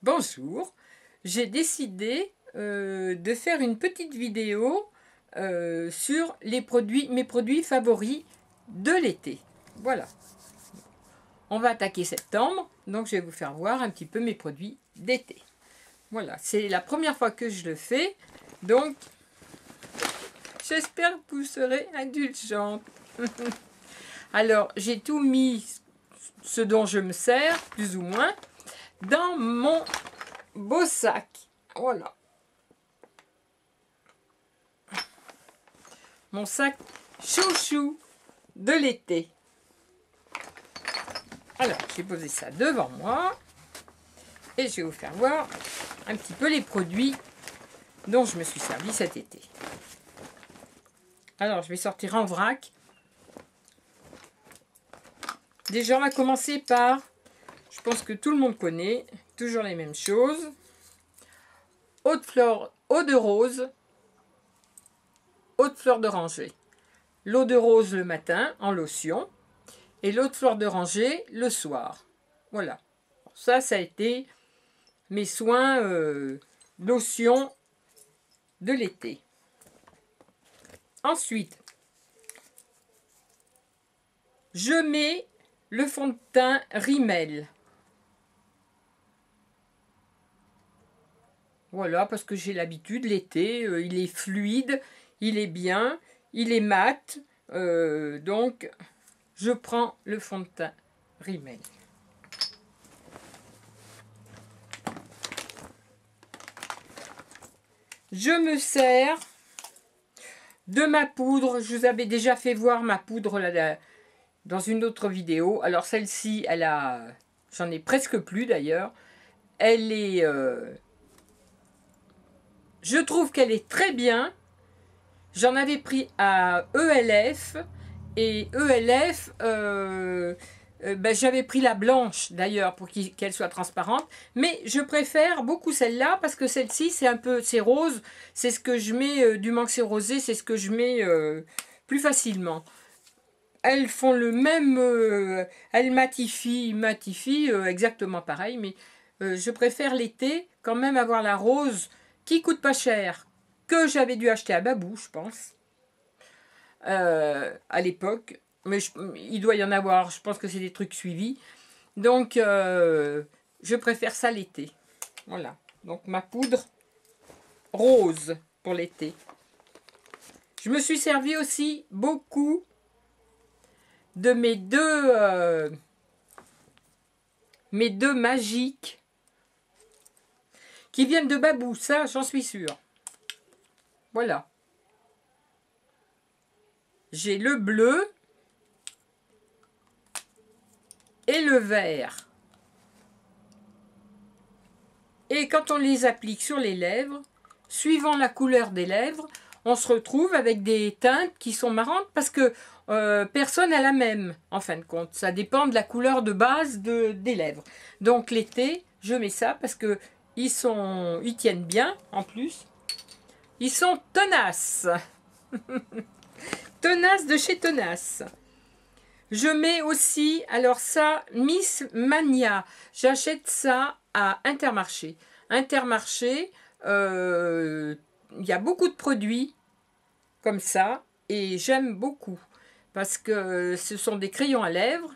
Bonjour, j'ai décidé de faire une petite vidéo sur mes produits favoris de l'été. Voilà, on va attaquer septembre, donc je vais vous faire voir un petit peu mes produits d'été. Voilà, c'est la première fois que je le fais, donc j'espère que vous serez indulgente. Alors, j'ai tout mis, ce dont je me sers, plus ou moins, dans mon beau sac. Voilà. Mon sac chouchou de l'été. Alors, j'ai posé ça devant moi. Et je vais vous faire voir un petit peu les produits dont je me suis servi cet été. Alors, je vais sortir en vrac. Déjà, on va commencer par, je pense que tout le monde connaît, toujours les mêmes choses. Eau de fleur, eau de rose, eau de fleur d'oranger. L'eau de rose le matin en lotion et l'eau de fleur d'oranger le soir. Voilà. Ça a été mes soins lotion de l'été. Ensuite, je mets le fond de teint Rimmel. Voilà, parce que j'ai l'habitude, l'été, il est fluide, il est bien, il est mat. Donc, je prends le fond de teint Rimmel. Je me sers de ma poudre. Je vous avais déjà fait voir ma poudre là, dans une autre vidéo. Alors celle-ci, j'en ai presque plus d'ailleurs. Elle est... je trouve qu'elle est très bien. J'en avais pris à ELF. Et ELF... j'avais pris la blanche d'ailleurs pour qu'elle soit transparente, mais je préfère beaucoup celle-là parce que celle-ci c'est rose, c'est ce que je mets du Manxé rosé, c'est ce que je mets plus facilement. Elles font le même, elles matifient exactement pareil, mais je préfère l'été quand même avoir la rose qui coûte pas cher, que j'avais dû acheter à Babou, je pense, à l'époque. Mais il doit y en avoir, je pense que c'est des trucs suivis. Donc, je préfère ça l'été. Voilà. Donc, ma poudre rose pour l'été. Je me suis servi aussi beaucoup de mes deux magiques qui viennent de Babou. Ça, j'en suis sûre. Voilà. J'ai le bleu et le vert. Et quand on les applique sur les lèvres, suivant la couleur des lèvres, on se retrouve avec des teintes qui sont marrantes parce que personne n'a la même, en fin de compte. Ça dépend de la couleur de base des lèvres. Donc l'été, je mets ça parce que ils tiennent bien, en plus. Ils sont tenaces. Tenaces de chez Tenace. Je mets aussi, alors ça, Miss Mania. J'achète ça à Intermarché. Intermarché, il y a beaucoup de produits comme ça et j'aime beaucoup parce que ce sont des crayons à lèvres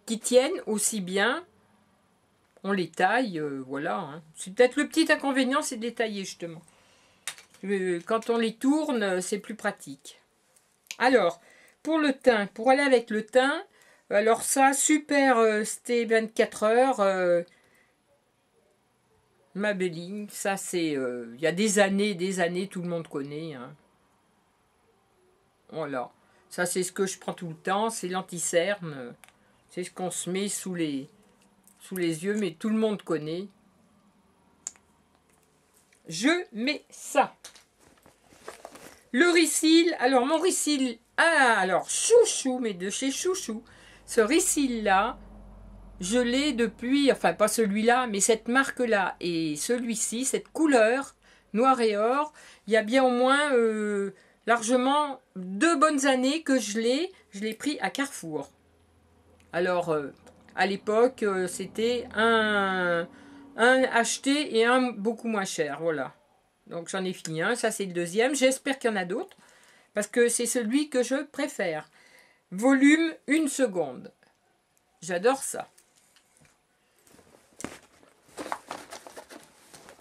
qui tiennent aussi bien. On les taille, voilà. Hein. C'est peut-être le petit inconvénient, c'est de les tailler justement. Quand on les tourne, c'est plus pratique. Alors, pour le teint, pour aller avec le teint, alors ça, super, c'était 24 heures. Maybelline, ça c'est, il y a des années, tout le monde connaît. Hein. Voilà, ça c'est ce que je prends tout le temps, c'est l'anti-cerne. C'est ce qu'on se met sous les yeux, mais tout le monde connaît. Je mets ça. Le Ricyl, alors mon Ricyl, alors chouchou, mais de chez Chouchou. Ce Ricyl là, je l'ai depuis, enfin pas celui-là, mais cette marque-là et celui-ci, cette couleur, noir et or, il y a bien au moins largement 2 bonnes années que je l'ai pris à Carrefour. Alors, À l'époque, c'était un acheté et un beaucoup moins cher. Voilà. Donc j'en ai fini un. Ça, c'est le deuxième. J'espère qu'il y en a d'autres. Parce que c'est celui que je préfère. Volume 1 seconde. J'adore ça.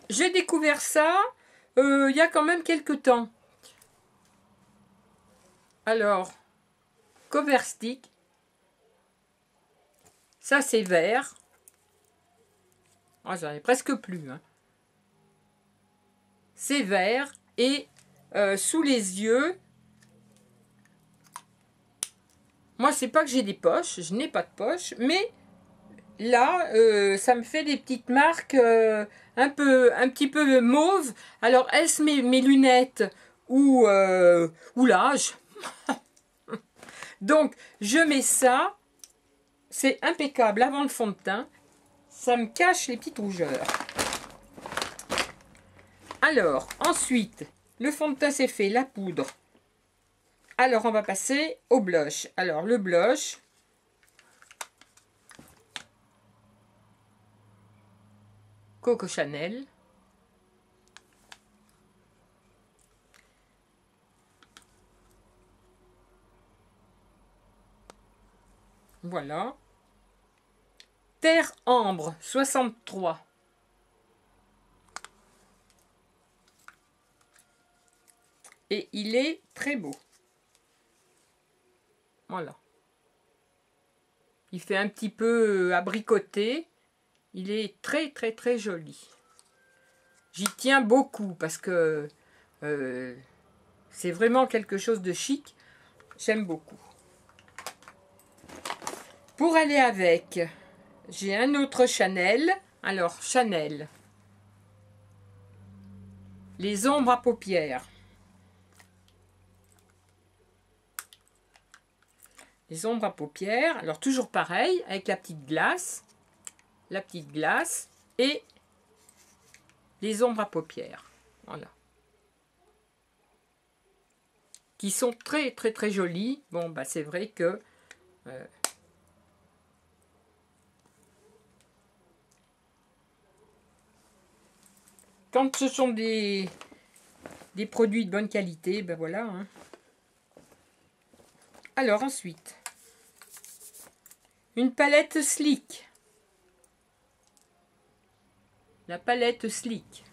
J'ai découvert ça il y a quand même quelques temps. Alors, cover stick. Ça, c'est vert. Oh, j'en ai presque plus. Hein. C'est vert. Et sous les yeux, moi, c'est pas que j'ai des poches. Je n'ai pas de poche. Mais là, ça me fait des petites marques un petit peu mauve. Alors, est-ce mes lunettes ou l'âge? Donc, je mets ça. C'est impeccable avant le fond de teint. Ça me cache les petites rougeurs. Alors, ensuite, le fond de teint c'est fait, la poudre. Alors, on va passer au blush. Alors, le blush. Coco Chanel. Voilà. Terre Ambre 63. Et il est très beau. Voilà. Il fait un petit peu abricoté. Il est très très très joli. J'y tiens beaucoup parce que c'est vraiment quelque chose de chic. J'aime beaucoup. Pour aller avec, j'ai un autre Chanel. Alors, Chanel. Les ombres à paupières. Les ombres à paupières. Alors, toujours pareil, avec la petite glace. La petite glace. Et les ombres à paupières. Voilà. Qui sont très, très, très jolies. Bon, bah, c'est vrai que... quand ce sont des produits de bonne qualité, ben voilà. Hein. Alors ensuite, une palette Slick. La palette Slick.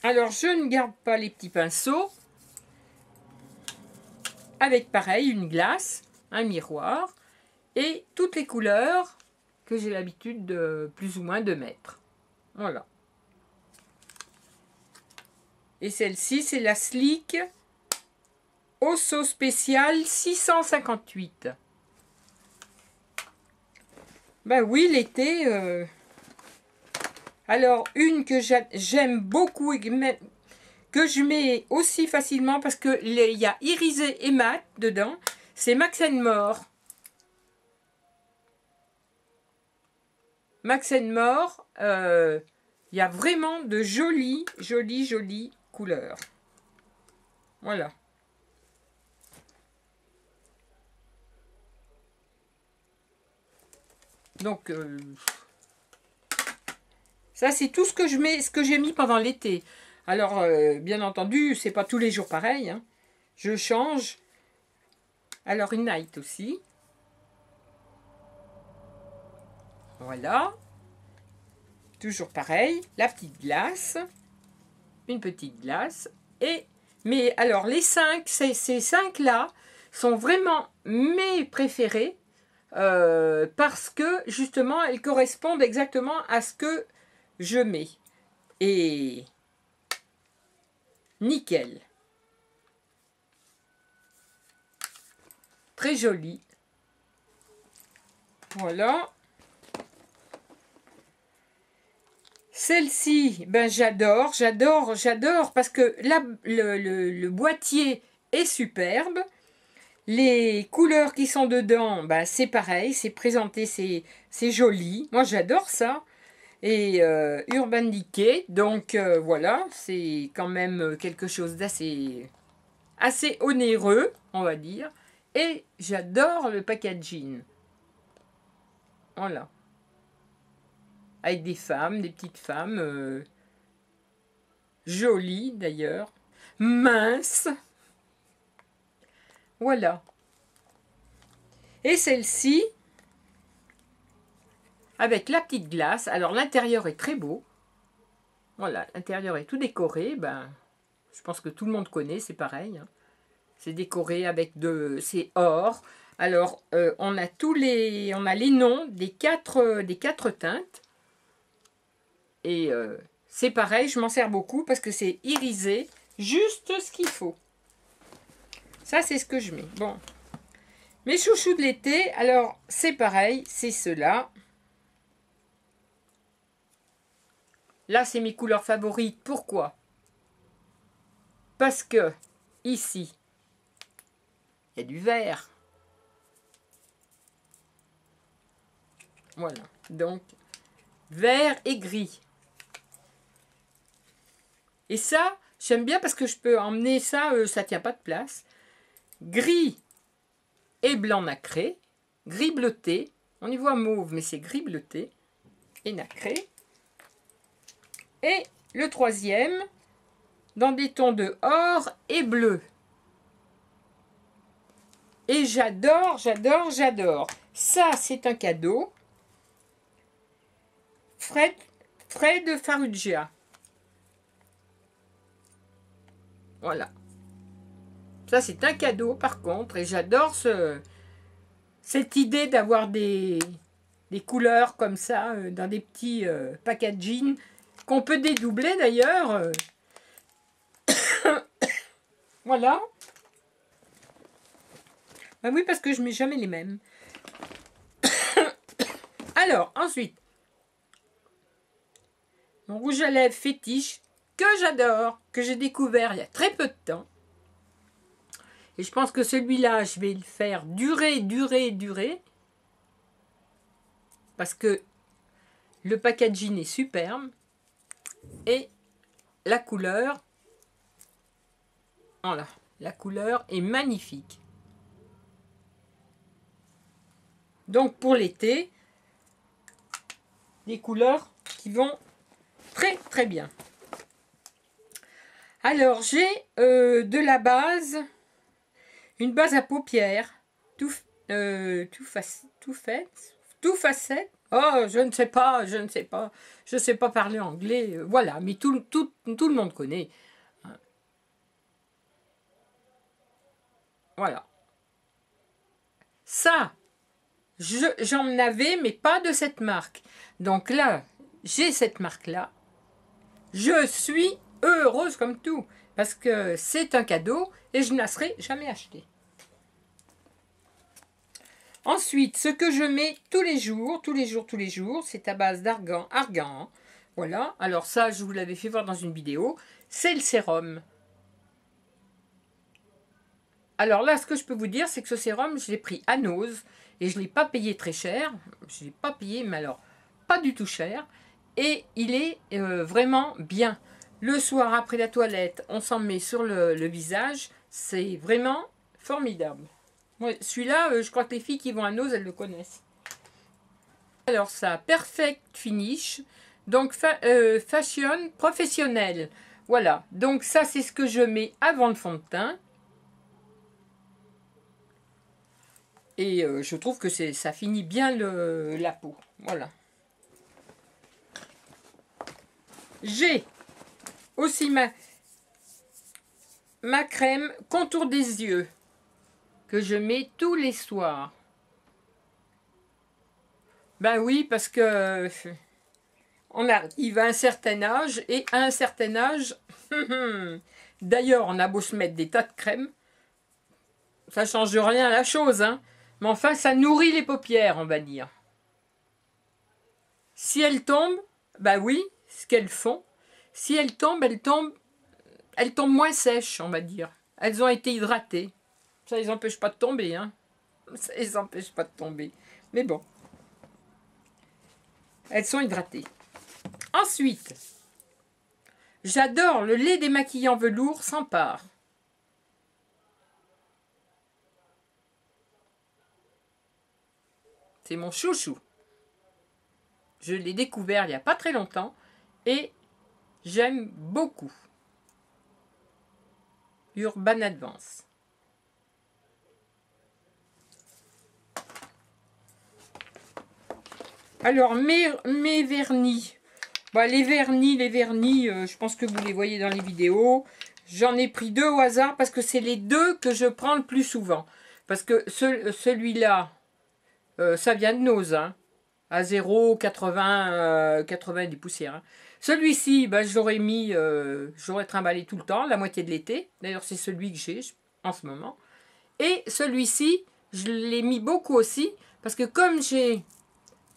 Alors je ne garde pas les petits pinceaux. Avec pareil, une glace, un miroir et toutes les couleurs que j'ai l'habitude de plus ou moins de mettre. Voilà. Et celle-ci, c'est la Slick Osso Spécial 658. Ben oui, l'été... Alors, une que j'aime beaucoup et que je mets aussi facilement parce qu'il y a irisé et mat dedans, c'est Max More. Max More, il y a vraiment de jolies couleurs. Voilà. Donc, ça c'est tout ce que je mets, ce que j'ai mis pendant l'été. Alors, bien entendu, c'est pas tous les jours pareil. Hein. Je change. Alors, une night aussi. Voilà. Toujours pareil. La petite glace. Une petite glace. Mais alors, les 5, ces 5-là sont vraiment mes préférés. Parce que, justement, elles correspondent exactement à ce que je mets. Et... nickel. Très joli. Voilà. Celle-ci, ben j'adore parce que là, le boîtier est superbe. Les couleurs qui sont dedans, ben c'est pareil, c'est présenté, c'est joli. Moi, j'adore ça. Et Urban Decay, donc voilà, c'est quand même quelque chose d'assez onéreux, on va dire. Et j'adore le packaging. Voilà. Avec des femmes, des petites femmes, jolies d'ailleurs, minces. Voilà. Et celle-ci, avec la petite glace. Alors l'intérieur est très beau. Voilà, l'intérieur est tout décoré. Ben, je pense que tout le monde connaît, c'est pareil. Hein. C'est décoré avec c'est or. Alors on a les noms des quatre teintes. Et c'est pareil, je m'en sers beaucoup parce que c'est irisé, juste ce qu'il faut. Ça, c'est ce que je mets. Bon. Mes chouchous de l'été, alors c'est pareil, c'est ceux-là. Là, c'est mes couleurs favorites. Pourquoi? Parce que ici, il y a du vert. Voilà. Donc, vert et gris. Et ça, j'aime bien parce que je peux emmener ça, ça ne tient pas de place. Gris et blanc nacré. Gris bleuté. On y voit mauve, mais c'est gris bleuté et nacré. Et le troisième, dans des tons de or et bleu. Et j'adore, j'adore, j'adore. Ça, c'est un cadeau. Fred Farrugia. Voilà. Ça, c'est un cadeau, par contre. Et j'adore cette idée d'avoir des couleurs comme ça, dans des petits packaging, qu'on peut dédoubler d'ailleurs. Voilà. Ben oui, parce que je ne mets jamais les mêmes. Alors, ensuite, mon rouge à lèvres fétiche, que j'adore, que j'ai découvert il y a très peu de temps. Et je pense que celui-là, je vais le faire durer, durer, durer. Parce que le packaging est superbe. Et la couleur, voilà, la couleur est magnifique. Donc pour l'été, des couleurs qui vont très très bien. Alors j'ai de la base, une base à paupières, tout facette. Oh, je ne sais pas, je ne sais pas. Je ne sais pas parler anglais. Voilà, mais tout le monde connaît. Voilà. Ça, j'en avais, mais pas de cette marque. Donc là, j'ai cette marque-là. Je suis heureuse comme tout. Parce que c'est un cadeau et je ne la serai jamais acheté. Ensuite, ce que je mets tous les jours, c'est à base argan. Voilà. Alors ça, je vous l'avais fait voir dans une vidéo. C'est le sérum. Alors là, ce que je peux vous dire, c'est que ce sérum, je l'ai pris à Nose. Et je ne l'ai pas payé très cher. Je ne l'ai pas payé, mais alors, pas du tout cher. Et il est vraiment bien. Le soir, après la toilette, on s'en met sur le visage. C'est vraiment formidable. Ouais, celui-là, je crois que les filles qui vont à Nose, elles le connaissent. Alors ça, Perfect Finish. Donc, fashion professionnel. Voilà. Donc ça, c'est ce que je mets avant le fond de teint. Et je trouve que ça finit bien la peau. Voilà. J'ai aussi ma crème contour des yeux que je mets tous les soirs. Ben oui, parce que on arrive à un certain âge et à un certain âge, d'ailleurs, on a beau se mettre des tas de crème, ça change rien à la chose, hein. Mais enfin, ça nourrit les paupières, on va dire. Si elles tombent, ben oui, ce qu'elles font. Si elles tombent moins sèches, on va dire. Elles ont été hydratées. Ça les empêche pas de tomber, hein. Ça les empêche pas de tomber. Mais bon. Elles sont hydratées. Ensuite, j'adore le lait démaquillant velours sans part. C'est mon chouchou. Je l'ai découvert il n'y a pas très longtemps et j'aime beaucoup. Urban Advance. Alors, mes vernis. Bah, les vernis, je pense que vous les voyez dans les vidéos. J'en ai pris 2 au hasard parce que c'est les 2 que je prends le plus souvent. Parce que celui-là, ça vient de Nose, hein, à 0,80 90 poussières. Hein. Celui-ci, bah, j'aurais trimballé tout le temps, la moitié de l'été. D'ailleurs, c'est celui que j'ai en ce moment. Et celui-ci, je l'ai mis beaucoup aussi parce que comme j'ai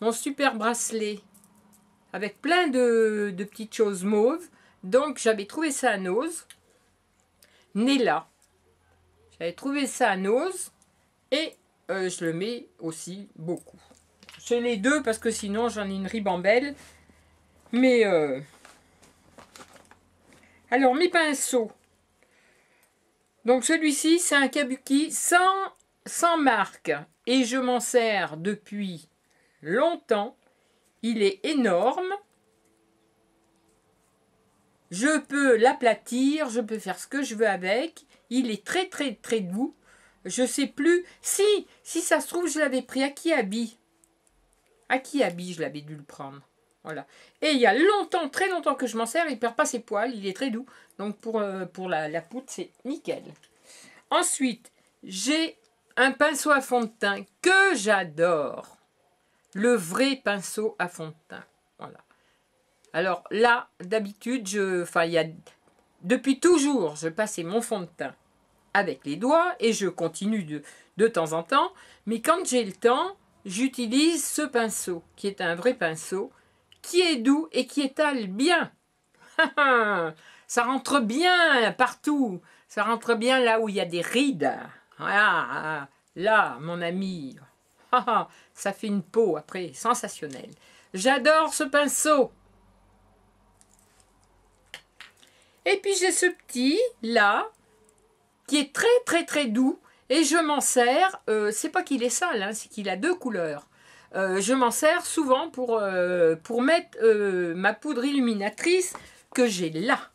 mon super bracelet avec plein de petites choses mauves. Donc, j'avais trouvé ça à Nose. Nella. J'avais trouvé ça à Nose. Et je le mets aussi beaucoup. C'est les 2 parce que sinon, j'en ai une ribambelle. Mais, alors, mes pinceaux. Donc, celui-ci, c'est un Kabuki sans marque. Et je m'en sers depuis longtemps. Il est énorme. Je peux l'aplatir, je peux faire ce que je veux avec. Il est très très très doux. Je sais plus. Si ça se trouve, je l'avais pris à Kiabi. À Kiabi, je l'avais dû le prendre. Voilà. Et il y a longtemps, très longtemps que je m'en sers. Il ne perd pas ses poils. Il est très doux. Donc pour la poudre, c'est nickel. Ensuite, j'ai un pinceau à fond de teint que j'adore. Le vrai pinceau à fond de teint. Voilà. Alors là, d'habitude, depuis toujours, je passais mon fond de teint avec les doigts et je continue de temps en temps. Mais quand j'ai le temps, j'utilise ce pinceau, qui est un vrai pinceau, qui est doux et qui étale bien. Ça rentre bien partout. Ça rentre bien là où il y a des rides. Voilà. Là, mon ami. Ça fait une peau après sensationnelle. J'adore ce pinceau. Et puis j'ai ce petit là qui est très très très doux et je m'en sers. C'est pas qu'il est sale, hein, c'est qu'il a 2 couleurs. Je m'en sers souvent pour mettre ma poudre illuminatrice que j'ai là,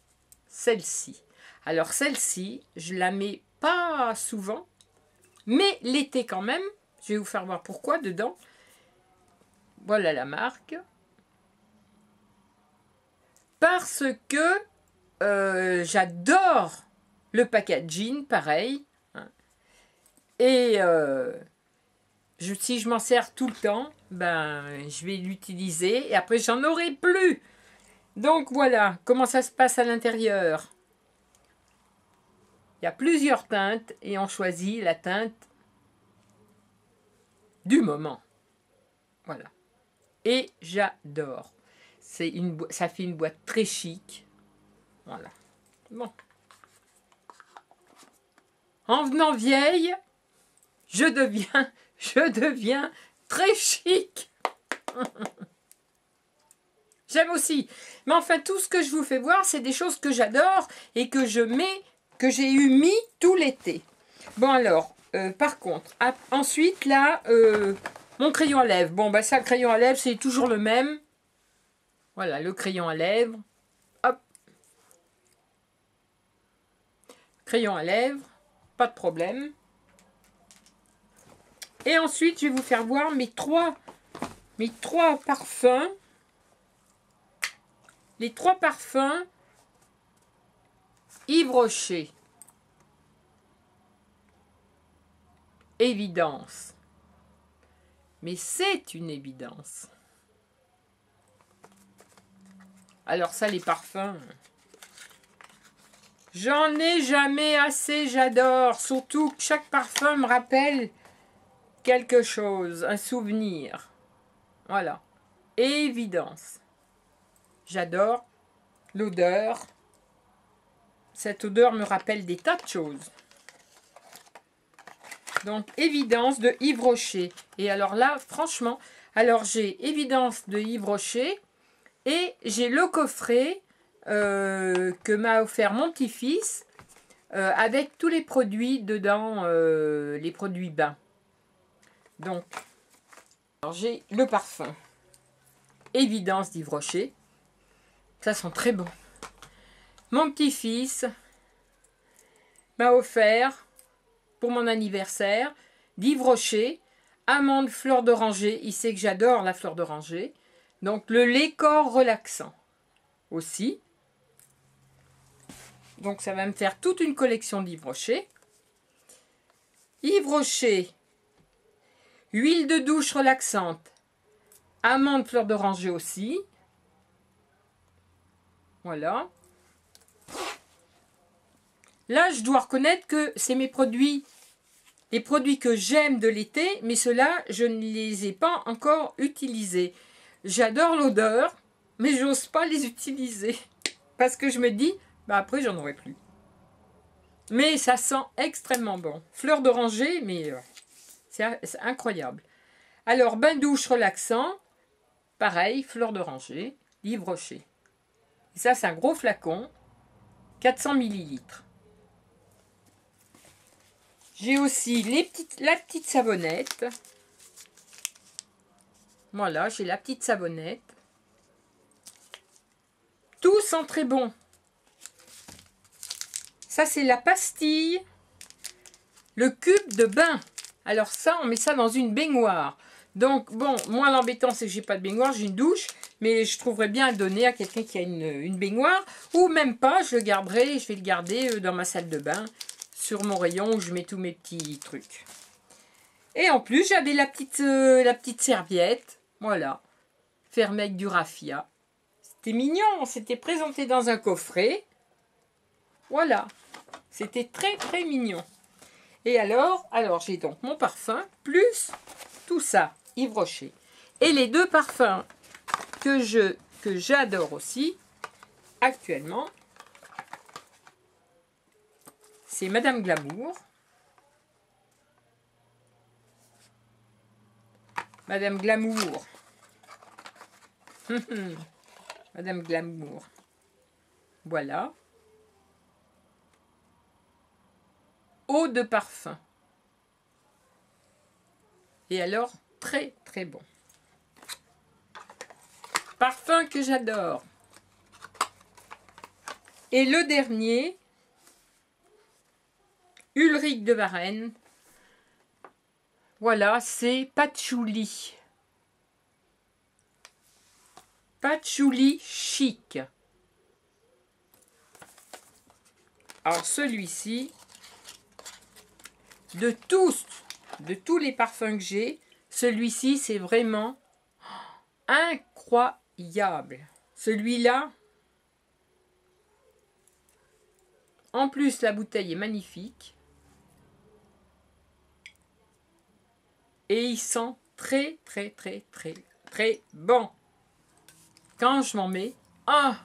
celle-ci. Alors celle-ci, je la mets pas souvent, mais l'été quand même. Je vais vous faire voir pourquoi dedans. Voilà la marque. Parce que j'adore le packaging, pareil. Hein. Et si je m'en sers tout le temps, ben, je vais l'utiliser. Et après, j'en aurai plus. Donc voilà comment ça se passe à l'intérieur. Il y a plusieurs teintes et on choisit la teinte du moment. Voilà. Et j'adore. Ça fait une boîte très chic. Voilà. Bon. En venant vieille, je deviens très chic. J'aime aussi. Mais enfin, tout ce que je vous fais voir, c'est des choses que j'adore et que j'ai mis tout l'été. Bon alors, par contre, ensuite là, mon crayon à lèvres. Bon, bah ça, le crayon à lèvres, c'est toujours le même. Voilà, le crayon à lèvres. Hop. Crayon à lèvres. Pas de problème. Et ensuite, je vais vous faire voir mes trois parfums. Les 3 parfums Yves Rocher. Évidence. Mais c'est une évidence. Alors ça, les parfums, j'en ai jamais assez, j'adore. Surtout que chaque parfum me rappelle quelque chose, un souvenir. Voilà. Évidence. J'adore l'odeur. Cette odeur me rappelle des tas de choses. Donc, Évidence de Yves Rocher. Et alors là, franchement, alors j'ai Évidence de Yves Rocher et j'ai le coffret que m'a offert mon petit-fils avec tous les produits dedans, les produits bains. Donc, Alors j'ai le parfum Évidence d'Yves Rocher. Ça sent très bon. Mon petit-fils m'a offert pour mon anniversaire d'Yves Rocher, amande fleur d'oranger. Il sait que j'adore la fleur d'oranger. Donc le lait corps relaxant aussi. Donc ça va me faire toute une collection d'Yves Rocher. Yves Rocher, huile de douche relaxante, amande fleur d'oranger aussi. Voilà. Là, je dois reconnaître que c'est mes produits, les produits que j'aime de l'été, mais ceux-là, je ne les ai pas encore utilisés. J'adore l'odeur, mais j'ose pas les utiliser. Parce que je me dis, bah après, j'en aurai plus. Mais ça sent extrêmement bon. Fleur d'oranger, mais c'est incroyable. Alors, bain douche relaxant, pareil, fleur d'oranger, Yves Rocher. Et ça, c'est un gros flacon, 400 ml. J'ai aussi la petite savonnette. Voilà, j'ai la petite savonnette. Tout sent très bon. Ça, c'est la pastille, le cube de bain. Alors ça, on met ça dans une baignoire. Donc, bon, moi, l'embêtant, c'est que j'ai pas de baignoire, j'ai une douche. Mais je trouverais bien à le donner à quelqu'un qui a une baignoire. Ou même pas, je le garderai, je vais le garder dans ma salle de bain. Sur mon rayon où je mets tous mes petits trucs. Et en plus, j'avais la petite serviette. Voilà. Fermée avec du raffia. C'était mignon. C'était présenté dans un coffret. Voilà. C'était très, très mignon. Et alors j'ai donc mon parfum plus tout ça, Yves Rocher. Et les deux parfums que j'adore aussi, actuellement, c'est Madame Glamour. Madame Glamour. Madame Glamour. Voilà. Eau de parfum. Et alors, très très bon. Parfum que j'adore. Et le dernier, Ulric de Varenne. Voilà, c'est Patchouli. Patchouli chic. Alors celui-ci, de tous les parfums que j'ai, celui-ci c'est vraiment incroyable. Celui-là, en plus la bouteille est magnifique. Et il sent très très très très très bon. Quand je m'en mets, ah,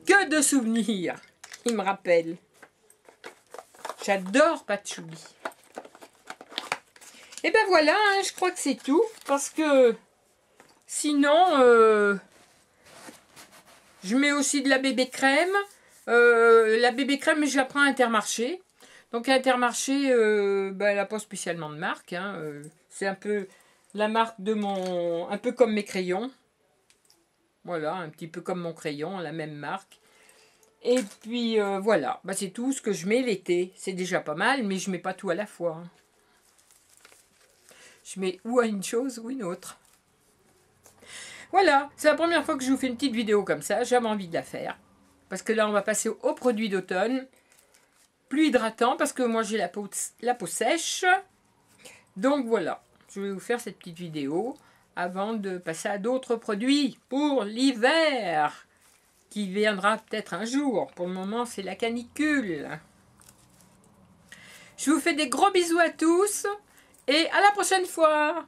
que de souvenirs il me rappelle. J'adore Patchouli. Et ben voilà, hein, je crois que c'est tout. Parce que sinon, je mets aussi de la bébé crème. La bébé crème, je la prends à Intermarché. Donc à Intermarché, elle n'a pas spécialement de marque. Hein, c'est un peu la marque de mon... Un peu comme mes crayons. Voilà, un petit peu comme mon crayon, la même marque. Et puis voilà, c'est tout ce que je mets l'été. C'est déjà pas mal, mais je mets pas tout à la fois. Hein. Je mets ou à une chose ou une autre. Voilà, c'est la première fois que je vous fais une petite vidéo comme ça. J'avais envie de la faire. Parce que là, on va passer aux produits d'automne. Plus hydratant, parce que moi, j'ai la peau sèche. Donc voilà, je vais vous faire cette petite vidéo avant de passer à d'autres produits pour l'hiver. Qui viendra peut-être un jour. Pour le moment, c'est la canicule. Je vous fais des gros bisous à tous et à la prochaine fois.